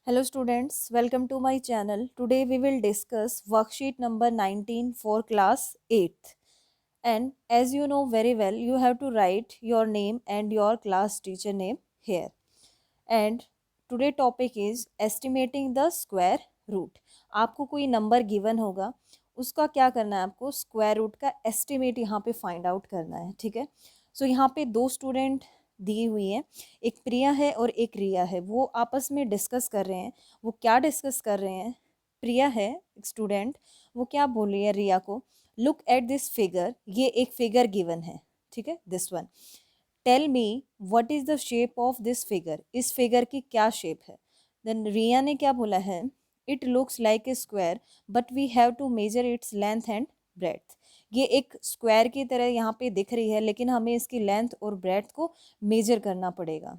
Hello students, welcome to my channel. Today we will discuss worksheet number 19 for class 8th. And as you know very well, you have to write your name and your class teacher name here. And today topic is estimating the square root. आपको कोई number given होगा, उसका क्या करना है, आपको square root का estimate यहाँ पे फाइंड आउट करना है. ठीक है. सो यहाँ पे दो स्टूडेंट दी हुई हैं, एक प्रिया है और एक रिया है. वो आपस में डिस्कस कर रहे हैं. वो क्या डिस्कस कर रहे हैं? प्रिया है स्टूडेंट, वो क्या बोल रही है रिया को, लुक एट दिस फिगर. ये एक फिगर गिवन है. ठीक है, this one. Tell me what is the shape of this figure. इस फिगर की क्या शेप है? देन रिया ने क्या बोला है, it looks like a square but we have to measure its length and breadth. ये एक स्क्वायर की तरह यहाँ पे दिख रही है, लेकिन हमें इसकी लेंथ और ब्रेड्थ को मेजर करना पड़ेगा.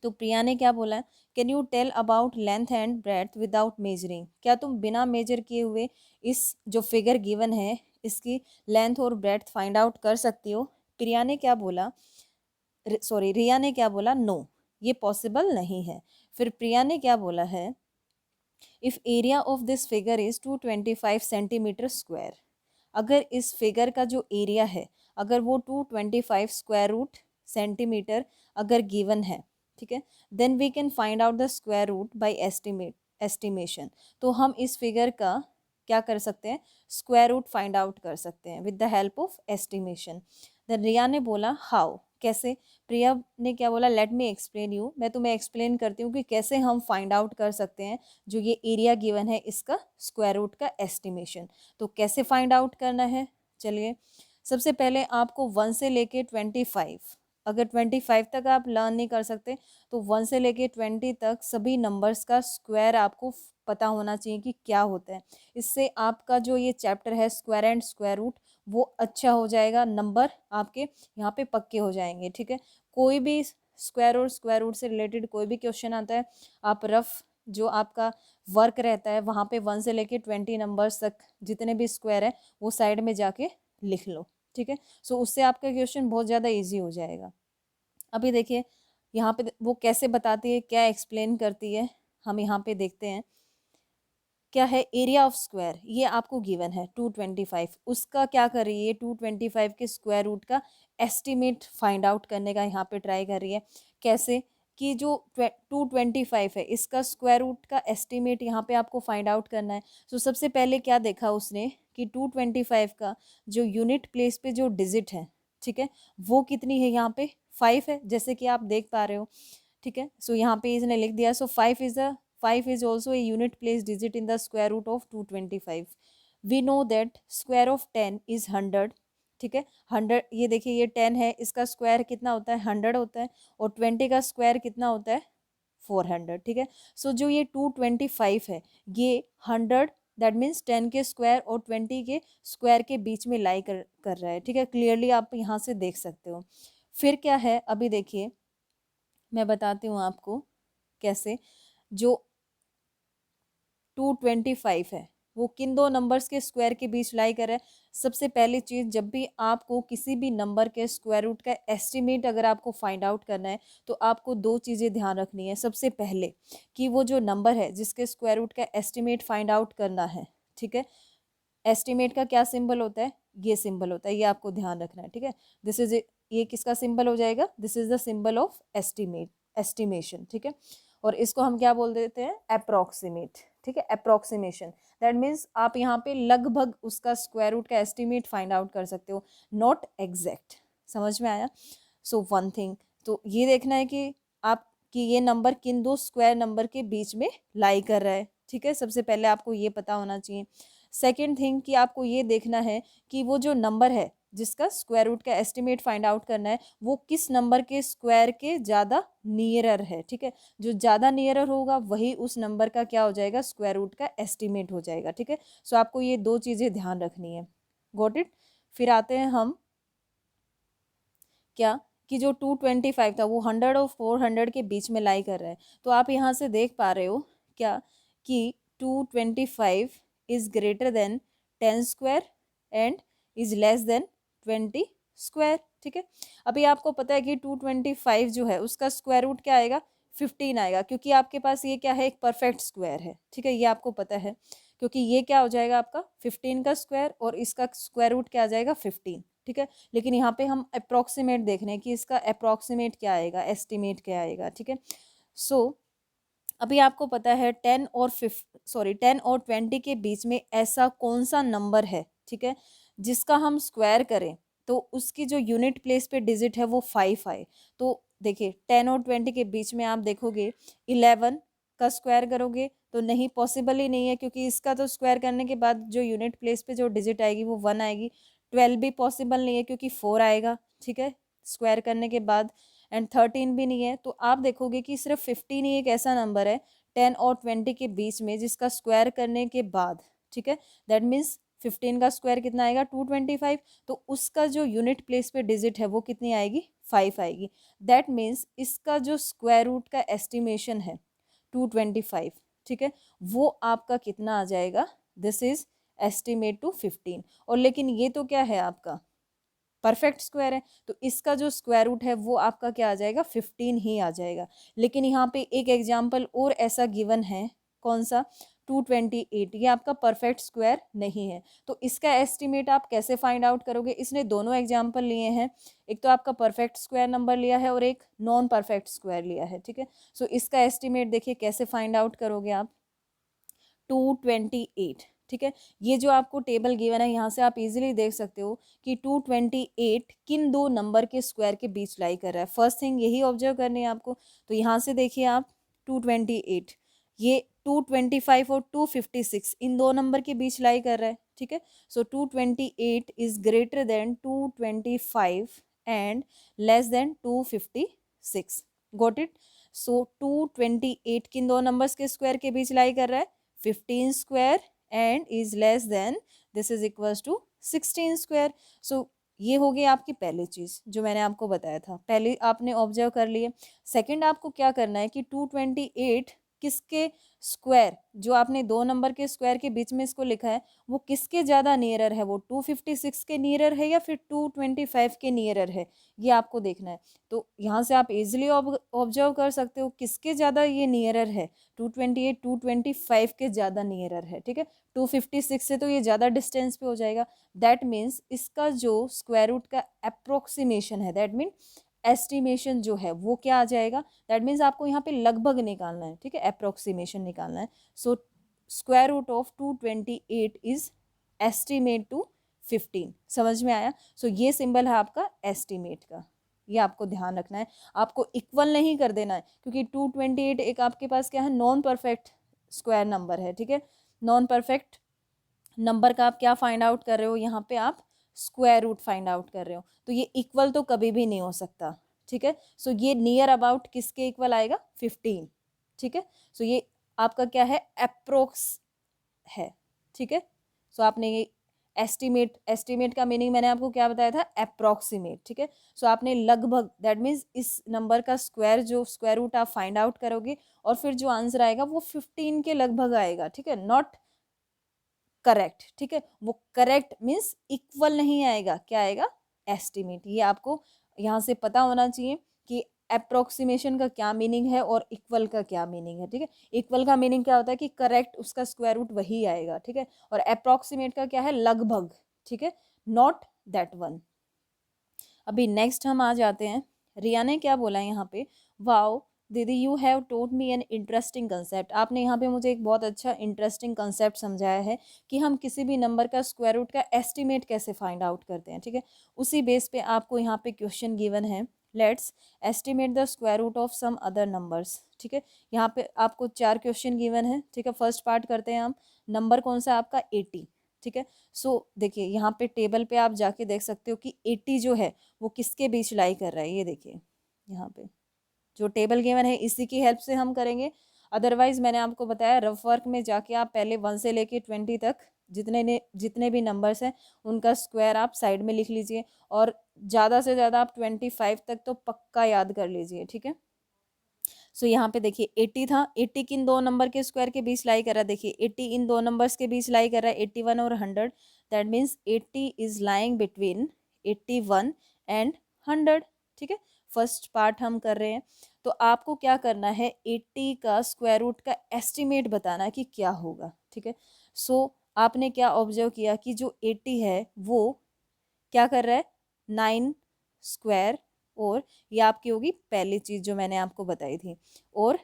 तो प्रिया ने क्या बोला, can you tell about length and breadth without measuring. क्या तुम बिना मेजर किए हुए इस जो फिगर गिवन है इसकी लेंथ और ब्रेड्थ फाइंड आउट कर सकती हो? प्रिया ने क्या बोला, सॉरी रिया ने क्या बोला, नो, ये पॉसिबल नहीं है. फिर प्रिया ने क्या बोला है, if area of this figure is 225 centimetre square. अगर इस फिगर का जो एरिया है, अगर वो 225 स्क्वायर रूट सेंटीमीटर अगर गिवन है, ठीक है, then we can find out the square root by estimation. तो हम इस फिगर का क्या कर सकते हैं, स्क्वायर रूट फाइंड आउट कर सकते हैं with the help of estimation. Then Riya ने बोला हाउ, कैसे? प्रिया ने क्या बोला, लेट मी एक्सप्लेन यू, मैं तुम्हें एक्सप्लेन करती हूँ कि कैसे हम फाइंड आउट कर सकते हैं जो ये एरिया गिवन है इसका स्क्वायर रूट का एस्टिमेशन. तो कैसे फाइंड आउट करना है, चलिए. सबसे पहले आपको 1 से लेके 25, अगर 25 तक आप लर्न नहीं कर सकते तो 1 से लेके 20 तक सभी नंबर्स का स्क्वायर आपको पता होना चाहिए कि क्या होता है. इससे आपका जो ये चैप्टर है स्क्वायर एंड स्क्वायर रूट वो अच्छा हो जाएगा, नंबर आपके यहाँ पे पक्के हो जाएंगे. ठीक है, कोई भी स्क्वायर और स्क्वायर रूट से रिलेटेड कोई भी क्वेश्चन आता है, आप रफ जो आपका वर्क रहता है वहाँ पे 1 से लेके 20 नंबर्स तक जितने भी स्क्वायर है वो साइड में जाके लिख लो. ठीक है, सो उससे आपका क्वेश्चन बहुत ज़्यादा ईजी हो जाएगा. अभी देखिए यहाँ पे वो कैसे बताती है, क्या एक्सप्लेन करती है, हम यहाँ पे देखते हैं. क्या है, एरिया ऑफ स्क्वायर ये आपको गिवन है 225. उसका क्या कर रही है, 225 के स्क्वायर रूट का एस्टिमेट फाइंड आउट करने का यहाँ पे ट्राई कर रही है. कैसे कि जो 225 है इसका स्क्वायर रूट का एस्टिमेट यहाँ पे आपको फाइंड आउट करना है. सो सबसे पहले क्या देखा उसने कि 225 का जो यूनिट प्लेस पे जो डिजिट है, ठीक है, वो कितनी है, यहाँ पे 5 है जैसे कि आप देख पा रहे हो. ठीक है, सो यहाँ पे इसने लिख दिया, सो 5 is also a unit place digit in the square root of 225. We know that square of 10 is 100. ठीक है, 100, ये देखिए ये 10 है, इसका स्क्वायर कितना होता है, 100 होता है, और 20 का स्क्वायर कितना होता है, 400. ठीक है, सो जो ये 225 है ये 100 दैट मीन्स 10 के स्क्वायर और 20 के स्क्वायर के बीच में लाई कर रहा है. ठीक है, क्लियरली आप यहाँ से देख सकते हो. फिर क्या है, अभी देखिए मैं बताती हूँ आपको कैसे. जो 225 है वो किन दो नंबर्स के स्क्वायर के बीच लाई कर रहा है. सबसे पहली चीज़, जब भी आपको किसी भी नंबर के स्क्वायर रूट का एस्टिमेट अगर आपको फाइंड आउट करना है तो आपको दो चीज़ें ध्यान रखनी है. सबसे पहले कि वो जो नंबर है जिसके स्क्वायर रूट का एस्टिमेट फाइंड आउट करना है, ठीक है, एस्टिमेट का क्या सिंबल होता है, ये सिंबल होता है, ये आपको ध्यान रखना है. ठीक है, दिस इज, ये किसका सिंबल हो जाएगा, this is the symbol of estimation. ठीक है, और इसको हम क्या बोल देते हैं, अप्रोक्सीमेट. ठीक है, अप्रोक्सीमेशन दैट मीन्स आप यहाँ पे लगभग उसका स्क्वायर रूट का एस्टिमेट फाइंड आउट कर सकते हो, नॉट एग्जैक्ट. समझ में आया? सो वन थिंग, तो ये देखना है कि आप कि ये नंबर किन दो स्क्वायर नंबर के बीच में लाई कर रहा है. ठीक है, सबसे पहले आपको ये पता होना चाहिए. सेकेंड थिंग कि आपको ये देखना है कि वो जो नंबर है जिसका स्क्वायर रूट का एस्टिमेट फाइंड आउट करना है वो किस नंबर के स्क्वायर के ज़्यादा नियरर है. ठीक है, जो ज़्यादा नियरर होगा वही उस नंबर का क्या हो जाएगा, स्क्वायर रूट का एस्टिमेट हो जाएगा. ठीक है, सो आपको ये दो चीज़ें ध्यान रखनी है. Got it? फिर आते हैं हम क्या कि जो 225 था वो 100 और 400 के बीच में लाई कर रहा है. तो आप यहाँ से देख पा रहे हो क्या कि 225 is greater then 10 square and is less then 20 square. ठीक है, अभी आपको पता है कि 225 जो है उसका स्क्वायर रूट क्या आएगा, 15 आएगा, क्योंकि आपके पास ये क्या है, एक परफेक्ट स्क्वायर है, ठीक है, ये आपको पता है, क्योंकि ये क्या हो जाएगा आपका 15 का स्क्वायर और इसका स्क्वायर रूट क्या आ जाएगा 15, ठीक है। लेकिन यहाँ पे हम अप्रोक्सीमेट देख रहे हैं कि इसका अप्रोक्सीमेट क्या आएगा, एस्टिमेट क्या आएगा, ठीक है। सो अभी आपको पता है 10 और 20 के बीच में ऐसा कौन सा नंबर है, ठीक है, जिसका हम स्क्वायर करें तो उसकी जो यूनिट प्लेस पे डिजिट है वो 5 आए। तो देखिए 10 और 20 के बीच में आप देखोगे 11 का स्क्वायर करोगे तो नहीं, पॉसिबल ही नहीं है, क्योंकि इसका तो स्क्वायर करने के बाद जो यूनिट प्लेस पे जो डिजिट आएगी वो 1 आएगी। 12 भी पॉसिबल नहीं है क्योंकि 4 आएगा, ठीक है, स्क्वायर करने के बाद। एंड 13 भी नहीं है। तो आप देखोगे कि सिर्फ 15 ही एक ऐसा नंबर है 10 और 20 के बीच में जिसका स्क्वायर करने के बाद, ठीक है, दैट मीन्स 15 का स्क्वायर कितना आएगा 225। तो उसका जो यूनिट प्लेस पे डिजिट है वो कितनी आएगी 5 आएगी। दैट मीन्स इसका जो स्क्वायर रूट का एस्टिमेशन है 225, ठीक है, वो आपका कितना आ जाएगा, दिस इज एस्टिमेट टू 15। और लेकिन ये तो क्या है आपका परफेक्ट स्क्वायर है, तो इसका जो स्क्वायर रूट है वो आपका क्या आ जाएगा 15 ही आ जाएगा। लेकिन यहाँ पे एक एग्जाम्पल और ऐसा गिवन है, कौन सा, 228, ये आपका परफेक्ट स्क्वायर नहीं है। तो इसका एस्टिमेट आप कैसे फाइंड आउट करोगे, इसने दोनों एग्जाम्पल लिए हैं, एक तो आपका परफेक्ट स्क्वायर नंबर लिया है और एक नॉन परफेक्ट स्क्वायर लिया है, ठीक है। सो इसका एस्टिमेट देखिए कैसे फाइंड आउट करोगे आप, 228, ठीक है। ये जो आपको टेबल गिवन है यहाँ से आप इजीली देख सकते हो कि 228 किन दो नंबर के स्क्वायर के बीच लाई कर रहा है। फर्स्ट थिंग यही ऑब्जर्व करनी है आपको। तो यहाँ से देखिए आप 228, ये 225 और 256 इन दो नंबर के बीच लाई कर रहा है, ठीक है। So 228 is greater than 225 and less than 256। Got it. So 228 किन दो नंबर्स के स्क्वायर के बीच लाई कर रहा है 15 square and is less than this is equals to 16 square. So ये हो गई आपकी पहली चीज जो मैंने आपको बताया था, पहले आपने ऑब्जर्व कर लिए। सेकंड आपको क्या करना है कि 228 किसके स्क्वायर, जो आपने दो नंबर के स्क्वायर के बीच में इसको लिखा है, वो किसके ज़्यादा नियरर है, वो 256 के नियरर है या फिर 225 के नियरर है, ये आपको देखना है। तो यहाँ से आप इजिली ऑब्जर्व कर सकते हो किसके ज़्यादा ये नियरर है, 228 225 के ज़्यादा नियरर है, ठीक है। 256 से तो ये ज़्यादा डिस्टेंस पे हो जाएगा। दैट मीन्स इसका जो स्क्वायर रूट का अप्रोक्सीमेशन है, दैट मीन एस्टिमेशन जो है वो क्या आ जाएगा, दैट मीन्स आपको यहाँ पे लगभग निकालना है, ठीक है, अप्रोक्सीमेशन निकालना है। So square root of 228 is estimate to 15। समझ में आया। सो ये सिंबल है आपका एस्टिमेट का, ये आपको ध्यान रखना है, आपको इक्वल नहीं कर देना है, क्योंकि 228 एक आपके पास क्या है नॉन परफेक्ट स्क्वायर नंबर है, ठीक है। नॉन परफेक्ट नंबर का आप क्या फाइंड आउट कर रहे हो, यहाँ पे आप स्क्वायर रूट फाइंड आउट कर रहे हो, तो ये इक्वल तो कभी भी नहीं हो सकता, ठीक है। सो ये नियर अबाउट किसके इक्वल आएगा 15, ठीक है। सो ये आपका क्या है अप्रोक्स है, ठीक है। सो आपने ये एस्टिमेट, एस्टिमेट का मीनिंग मैंने आपको क्या बताया था, अप्रोक्सीमेट, ठीक है। सो आपने लगभग, दैट मीन्स इस नंबर का स्क्वायर, जो स्क्वायर रूट आप फाइंड आउट करोगे और फिर जो आंसर आएगा वो 15 के लगभग आएगा, ठीक है, नॉट करेक्ट, ठीक है। वो करेक्ट मीन्स इक्वल नहीं आएगा, क्या आएगा एस्टिमेट। ये आपको यहाँ से पता होना चाहिए कि अप्रोक्सीमेशन का क्या मीनिंग है और इक्वल का क्या मीनिंग है, ठीक है। इक्वल का मीनिंग क्या होता है कि करेक्ट उसका स्क्वायर रूट वही आएगा, ठीक है, और अप्रोक्सीमेट का क्या है लगभग, ठीक है, नॉट दैट वन। अभी नेक्स्ट हम आ जाते हैं, रिया ने क्या बोला है यहाँ पे, वाओ दीदी you have taught me an interesting concept. आपने यहाँ पे मुझे एक बहुत अच्छा इंटरेस्टिंग कंसेप्ट समझाया है कि हम किसी भी नंबर का स्क्वायर रूट का एस्टिमेट कैसे फाइंड आउट करते हैं, ठीक है। उसी बेस पे आपको यहाँ पे क्वेश्चन गिवन है, let's estimate the square root of some other numbers, ठीक है। यहाँ पे आपको 4 क्वेश्चन गिवन है, ठीक है। फर्स्ट पार्ट करते हैं हम, नंबर कौन सा आपका 80, ठीक है। सो देखिए यहाँ पे टेबल पे आप जाके देख सकते हो कि 80 जो है वो किसके बीच लाई कर रहा है, ये देखिए यहाँ पे जो टेबल गिवन है इसी की हेल्प से हम करेंगे। अदरवाइज मैंने आपको बताया रफ वर्क में जाके आप पहले 1 से लेके 20 तक जितने भी नंबर्स हैं उनका स्क्वायर आप साइड में लिख लीजिए, और ज़्यादा से ज़्यादा आप 25 तक तो पक्का याद कर लीजिए, ठीक है। सो यहाँ पे देखिए 80 था, 80 किन दो नंबर के स्क्वायर के बीच लाई कर रहा है, देखिए 80 इन दो नंबर्स के बीच लाई कर रहा है 81 और 100। That means 80 is lying between 81 and 100, ठीक है। फर्स्ट पार्ट हम कर रहे हैं। तो आपको क्या करना है, 80 का स्क्वायर रूट का एस्टिमेट बताना है कि क्या होगा, ठीक है। सो आपने क्या ऑब्जर्व किया कि जो 80 है वो क्या कर रहा है, 9 स्क्वायर, और ये आपकी होगी पहली चीज़ जो मैंने आपको बताई थी, और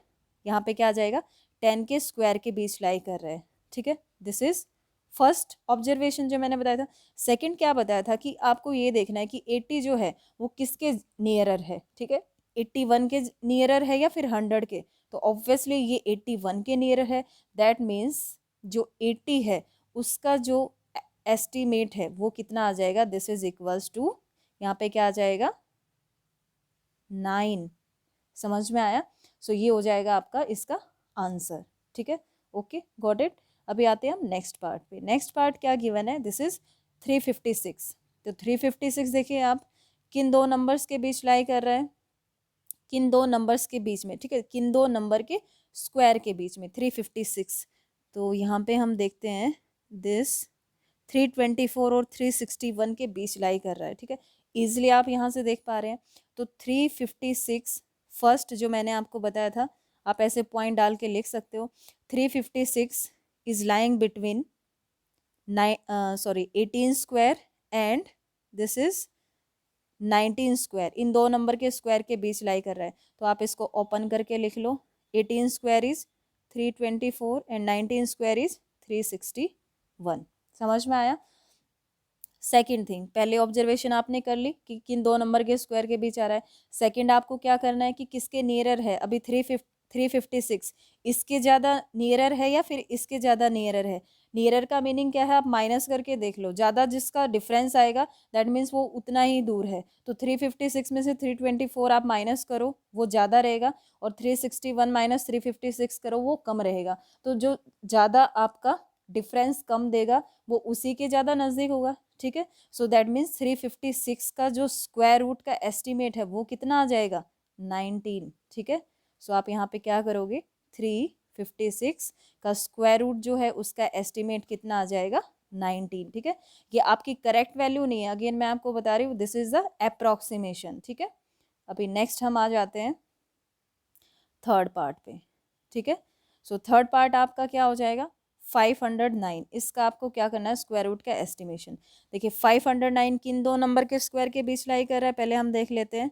यहाँ पे क्या आ जाएगा, 10 के स्क्वायर के बीच लाई कर रहा है, ठीक है। दिस इज फर्स्ट ऑब्जर्वेशन जो मैंने बताया था। सेकंड क्या बताया था कि आपको ये देखना है कि 80 जो है वो किसके नियरर है, ठीक है, 81 के नियरर है या फिर 100 के। तो ऑब्वियसली ये 81 के नियरर है, दैट मीन्स जो 80 है उसका जो एस्टिमेट है वो कितना आ जाएगा, दिस इज इक्वल्स टू, यहाँ पे क्या आ जाएगा, 9। समझ में आया। सो ये हो जाएगा आपका इसका आंसर, ठीक है। Okay, got it. अभी आते हैं हम नेक्स्ट पार्ट पे। नेक्स्ट पार्ट क्या गिवन है, दिस इज 356। तो 356 देखिए आप किन दो नंबर्स के बीच लाई कर रहे हैं, किन दो नंबर्स के बीच में, ठीक है, किन दो नंबर के स्क्वायर के बीच में, 356। तो यहाँ पे हम देखते हैं दिस 324 और 361 के बीच लाई कर रहा है, ठीक है, इजिली आप यहाँ से देख पा रहे हैं। तो 356 फर्स्ट जो मैंने आपको बताया था, आप ऐसे पॉइंट डाल के लिख सकते हो, 356 is lying between 18 square and this is 19 square, इन दो नंबर के स्क्वायर के बीच लाई कर रहा है। तो आप इसको ओपन करके लिख लो, 18 square is 324 and 19 square is 361। समझ में आया। सेकंड थिंग, पहले ऑब्जर्वेशन आपने कर ली कि किन दो नंबर के स्क्वायर के बीच आ रहा है। सेकंड आपको क्या करना है कि किसके नियरर है, अभी 356 इसके ज़्यादा नियरर है या फिर इसके ज़्यादा नियरर है। नियरर का मीनिंग क्या है, आप माइनस करके देख लो, ज़्यादा जिसका डिफरेंस आएगा दैट मीन्स वो उतना ही दूर है। तो 356 में से 324 आप माइनस करो, वो ज़्यादा रहेगा, और 361 माइनस 356 करो, वो कम रहेगा। तो जो ज़्यादा आपका डिफरेंस कम देगा वो उसी के ज़्यादा नज़दीक होगा, ठीक है। सो दैट मीन्स 356 का जो स्क्वायर रूट का एस्टिमेट है वो कितना आ जाएगा, 19, ठीक है। सो आप यहाँ पे क्या करोगे, 356 का स्क्वायर रूट जो है उसका एस्टिमेट कितना आ जाएगा, 19, ठीक है। ये आपकी करेक्ट वैल्यू नहीं है, अगेन मैं आपको बता रही हूँ, दिस इज द अप्रोक्सीमेशन, ठीक है। अभी नेक्स्ट हम आ जाते हैं थर्ड पार्ट पे, ठीक है। सो थर्ड पार्ट आपका क्या हो जाएगा, 509। इसका आपको क्या करना है, स्क्वायर रूट का एस्टिमेशन। देखिए 509 किन दो नंबर के स्क्वायर के बीच लाई कर रहा है, पहले हम देख लेते हैं।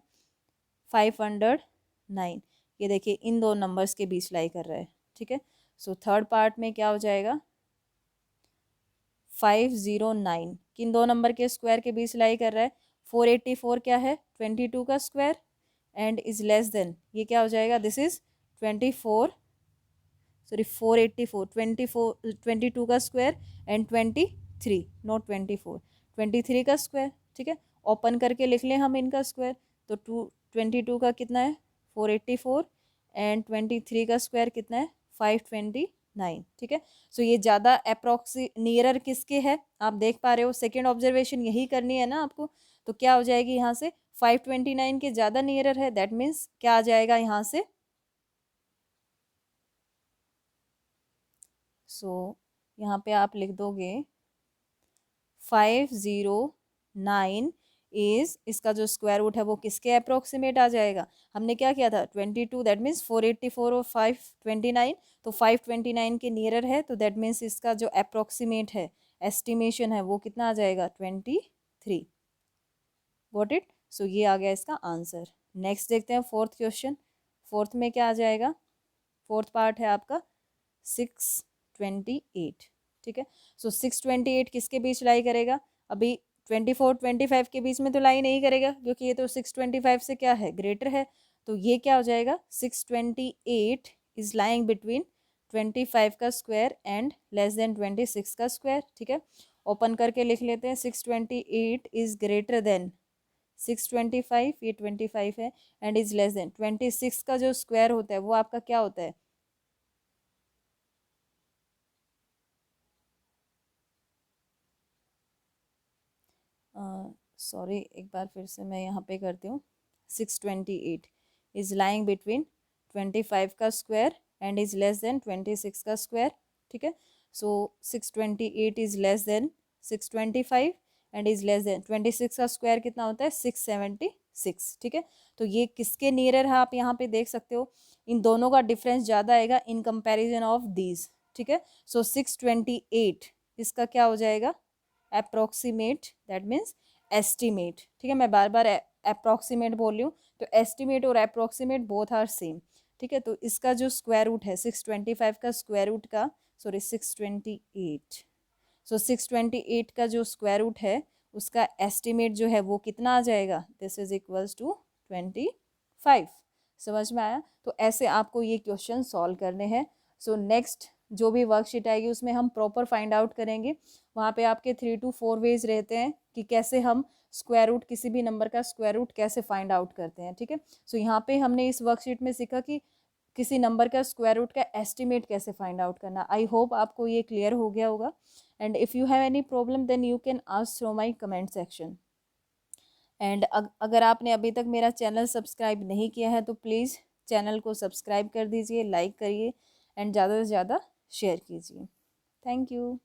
509 ये देखिए इन दो नंबर्स के बीच लाई कर रहा है, ठीक है। सो थर्ड पार्ट में क्या हो जाएगा, 509 किन दो नंबर के स्क्वायर के बीच लाई कर रहा है, 484 क्या है, 22 का square, and is less then, ये क्या हो जाएगा, दिस इज 24, सॉरी 484, 22 का स्क्वायर एंड 23, नॉट 24, 23 का स्क्वायर, ठीक है। ओपन करके लिख लें हम इनका स्क्वायर, तो 22 का कितना है, 484, एंड 23 का स्क्वायर कितना है, 529, ठीक है। सो ये ज़्यादा अप्रोक्सी नियरर किसके है, आप देख पा रहे हो, सेकेंड ऑब्जर्वेशन यही करनी है ना आपको। तो क्या हो जाएगी यहाँ से, 529 के ज़्यादा नियरर है, दैट मीन्स क्या आ जाएगा यहाँ से, सो यहाँ पे आप लिख दोगे 509 इज, इसका जो स्क्वायर रूट है वो किसके अप्रोक्सीमेट आ जाएगा, हमने क्या किया था, 22, दैट मीन्स 484 और 529, तो 529 के नियरर है, तो दैट मीन्स इसका जो अप्रोक्सीमेट है, एस्टिमेशन है, वो कितना आ जाएगा, 23। Got it. सो ये आ गया इसका आंसर। नेक्स्ट देखते हैं फोर्थ क्वेश्चन। फोर्थ में क्या आ जाएगा, फोर्थ पार्ट है आपका 628, ठीक है। सो 628 किसके बीच लाई करेगा, अभी 24 25 के बीच में तो लाई नहीं करेगा क्योंकि ये तो 625 से क्या है, ग्रेटर है। तो ये क्या हो जाएगा, 628 इज लाइंग बिटवीन 25 का स्क्वायर एंड लेस देन 26 का स्क्वायर, ठीक है। ओपन करके लिख लेते हैं, 628 इज ग्रेटर देन 625, ये 25 है, एंड इज लेस देन 26 का जो स्क्वायर होता है वो आपका क्या होता है, सॉरी एक बार फिर से मैं यहाँ पे करती हूँ, 628 इज लाइंग बिटवीन 25 का square and is less then 26 का स्क्वायर, ठीक है। सो 628 is less then 625 and is less then 26 का स्क्वायर कितना होता है, 6, ठीक है। तो ये किसके नियरर है आप यहाँ पे देख सकते हो, इन दोनों का डिफरेंस ज़्यादा आएगा इन कंपैरिजन ऑफ दीज, ठीक है। सो 628 इसका क्या हो जाएगा, अप्रोक्सीमेट, दैट मीन्स एस्टिमेट, ठीक है। मैं बार बार अप्रोक्सीमेट बोल रही हूँ, तो एस्टिमेट और अप्रोक्सीमेट बोथ आर सेम, ठीक है। तो इसका जो स्क्वायर रूट है 625 का स्क्वायर रूट का, सॉरी 628, सो 628 का जो स्क्वायर रूट है उसका एस्टिमेट जो है वो कितना आ जाएगा, दिस इज इक्वल्स टू 25। समझ में आया। तो ऐसे आपको ये क्वेश्चन सॉल्व करने हैं। सो नेक्स्ट जो भी वर्कशीट आएगी उसमें हम प्रॉपर फाइंड आउट करेंगे। वहाँ पे आपके 3 to 4 वेज रहते हैं कि कैसे हम स्क्वायर रूट, किसी भी नंबर का स्क्वायर रूट कैसे फाइंड आउट करते हैं, ठीक है। सो यहाँ पे हमने इस वर्कशीट में सीखा कि किसी नंबर का स्क्वायर रूट का एस्टिमेट कैसे फाइंड आउट करना। आई होप आपको ये क्लियर हो गया होगा। And if you have any problem then you can ask through my comment section. And अगर आपने अभी तक मेरा चैनल सब्सक्राइब नहीं किया है तो प्लीज़ चैनल को सब्सक्राइब कर दीजिए, लाइक करिए एंड ज़्यादा से ज़्यादा शेयर कीजिए। Thank you.